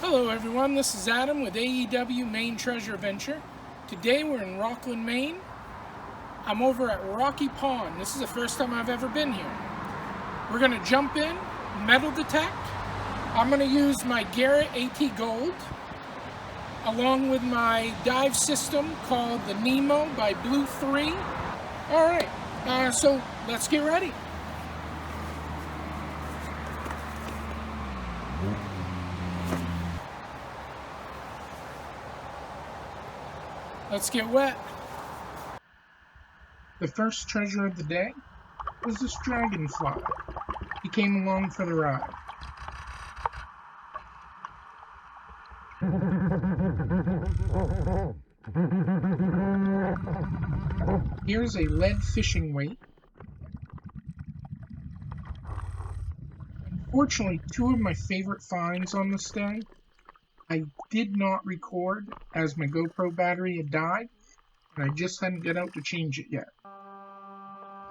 Hello everyone, this is Adam with AEW Maine Treasure Adventure. Today we're in Rockland, Maine. I'm over at Rocky Pond. This is the first time I've ever been here. We're going to jump in, metal detect. I'm going to use my Garrett AT Gold along with my dive system called the Nemo by Blue 3. Alright, so let's get ready. Let's get wet. The first treasure of the day was this dragonfly. He came along for the ride. Here's a lead fishing weight. Unfortunately, two of my favorite finds on this day I did not record as my GoPro battery had died, and I just hadn't got out to change it yet.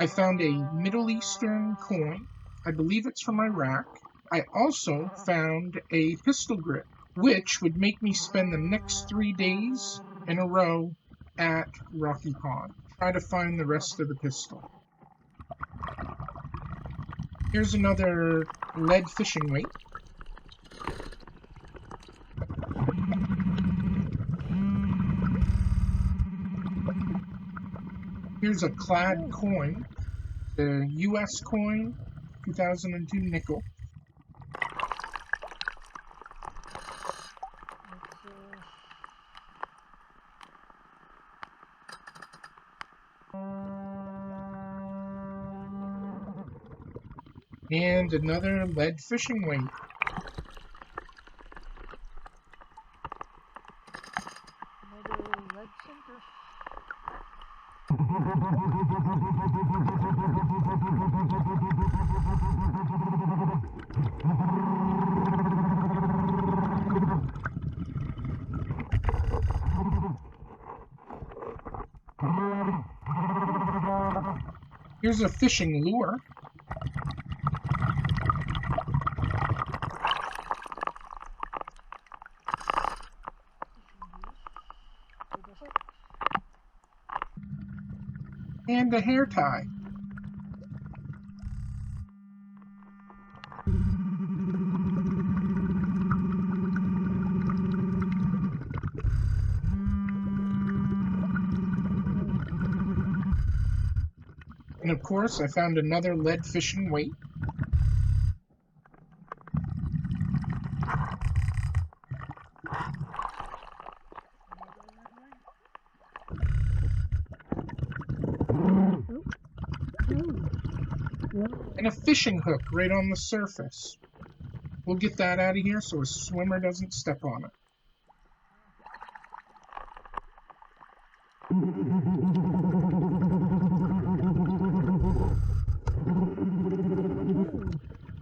I found a Middle Eastern coin. I believe it's from Iraq. I also found a pistol grip, which would make me spend the next 3 days in a row at Rocky Pond. Try to find the rest of the pistol. Here's another lead fishing weight. Here's a clad coin, the US coin, 2002 nickel. And another lead fishing weight. Another lead sinker. Here's a fishing lure. And a hair tie. And of course, I found another lead fishing weight. And a fishing hook right on the surface. We'll get that out of here so a swimmer doesn't step on it.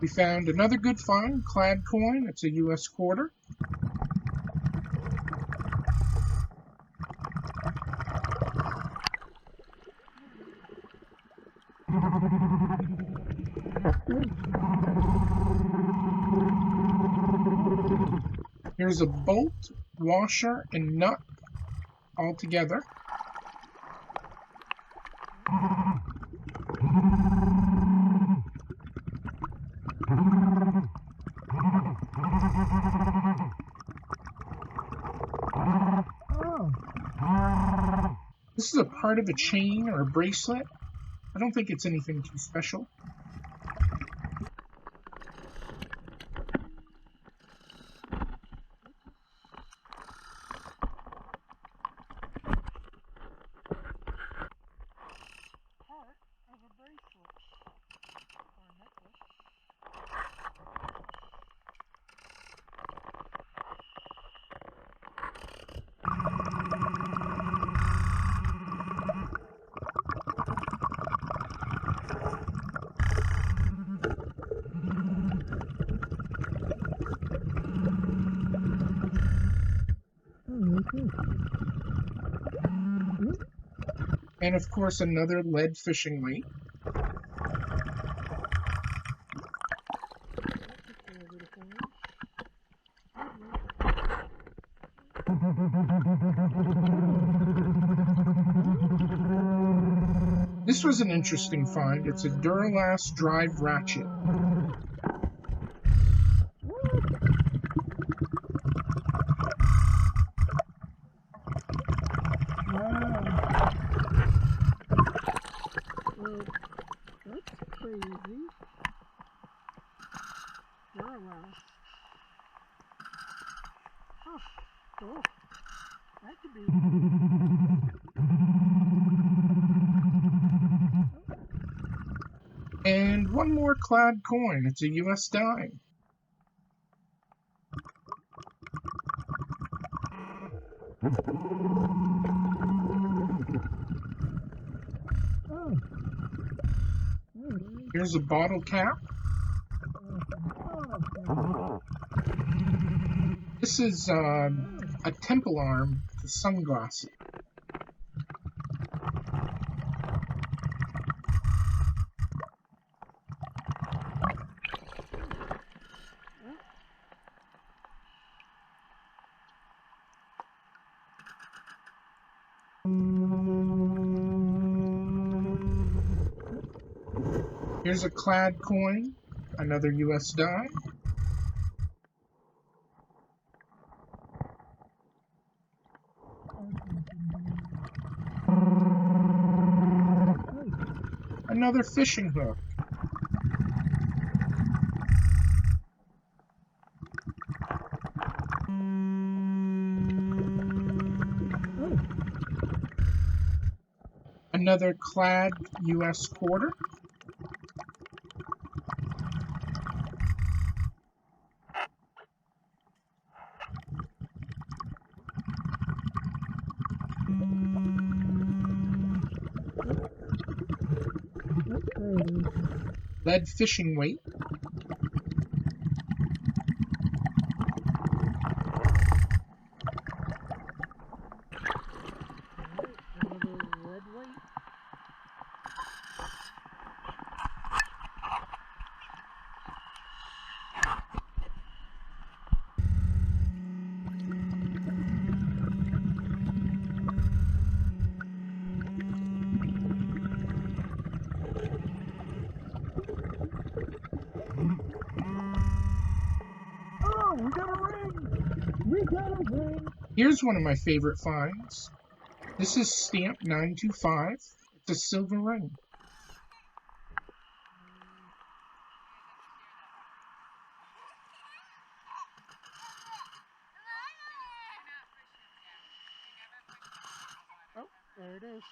We found another good find, clad coin. It's a US quarter. Here's a bolt, washer, and nut all together. This is a part of a chain or a bracelet. I don't think it's anything too special. Part of a bracelet or a necklace. And of course, another lead fishing weight. This was an interesting find. It's a Duralast drive ratchet. That's crazy. Duralast. Huh. Cool. That could be. And one more clad coin. It's a US dime. Here's a bottle cap. This is a temple arm to sunglasses. Here's a clad coin, another US dime. Another fishing hook. Another clad US quarter. Lead fishing weight. Another red weight. Oh, we got a ring! We got a ring! Here's one of my favorite finds. This is stamp 925. It's a silver ring. Oh, there it is.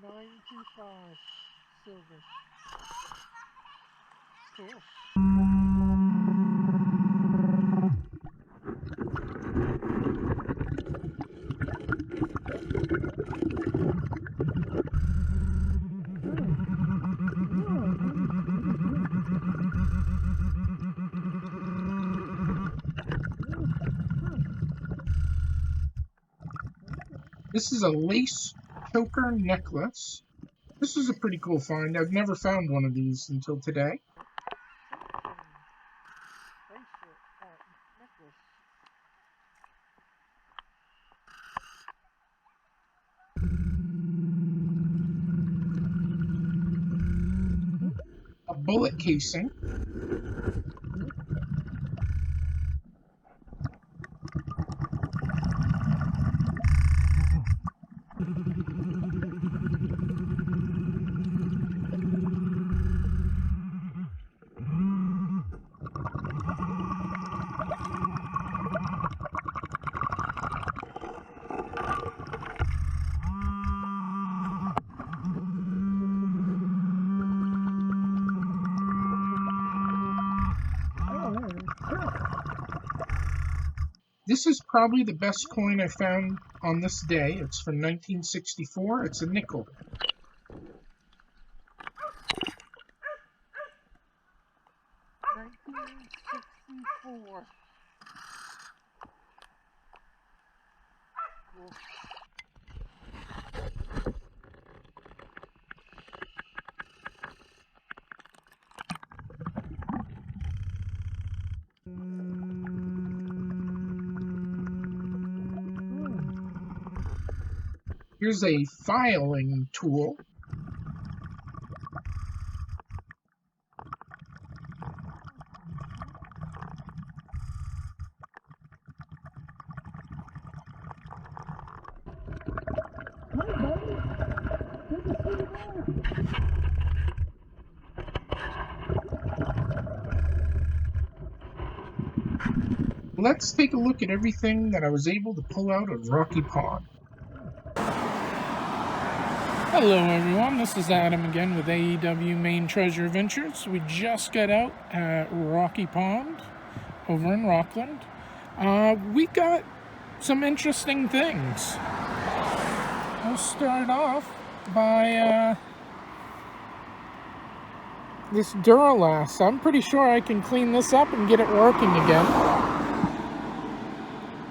925 silver. Cool. This is a lace choker necklace. This is a pretty cool find. I've never found one of these until today. Bracelet, necklace. A bullet casing. This is probably the best coin I found on this day. It's from 1964. It's a nickel. $19.64. Cool. Here's a filing tool. Let's take a look at everything that I was able to pull out of Rocky Pond. Hello everyone, this is Adam again with AEW Maine Treasure Ventures. We just got out at Rocky Pond over in Rockland. We got some interesting things. We'll start off by this Duralast. I'm pretty sure I can clean this up and get it working again.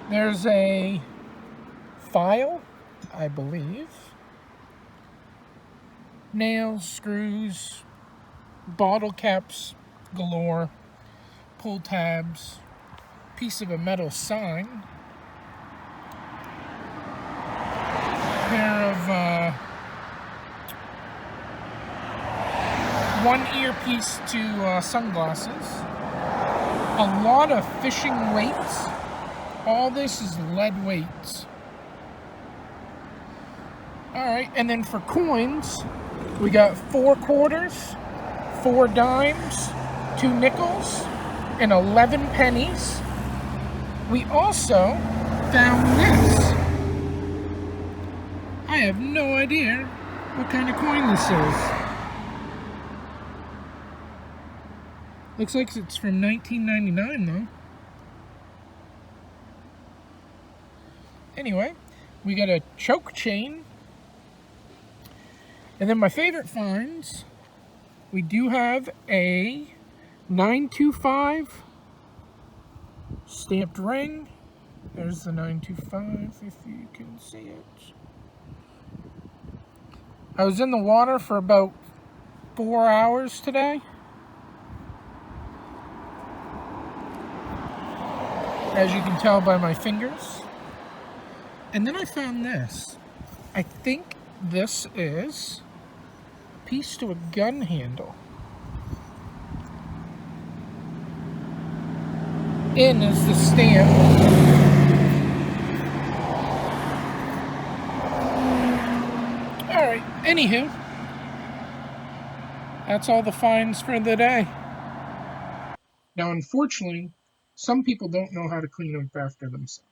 There's a file, I believe. Nails, screws, bottle caps galore, pull tabs, piece of a metal sign, pair of one earpiece to sunglasses, a lot of fishing weights. All this is lead weights. Alright, and then for coins, we got 4 quarters, 4 dimes, 2 nickels, and 11 pennies. We also found this. I have no idea what kind of coin this is. Looks like it's from 1999 though. Anyway, we got a choke chain. And then my favorite finds, we do have a 925 stamped ring. There's the 925 if you can see it. I was in the water for about 4 hours today. As you can tell by my fingers. And then I found this. I think this is a piece to a gun handle. In is the stamp. Alright, anywho, that's all the finds for the day. Now, unfortunately, some people don't know how to clean up after themselves,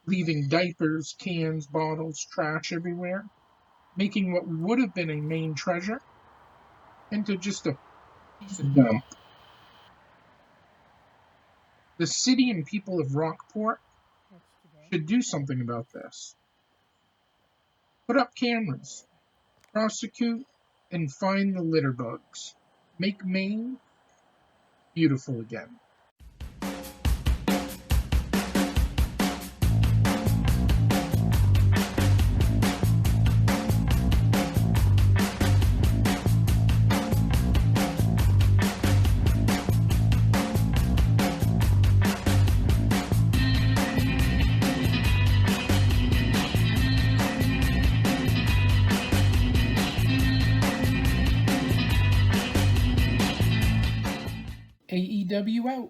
leaving diapers, cans, bottles, trash everywhere, making what would have been a Maine treasure into just a piece of dump. The city and people of Rockport should do something about this. Put up cameras, prosecute, and find the litter bugs. Make Maine beautiful again. AEW out.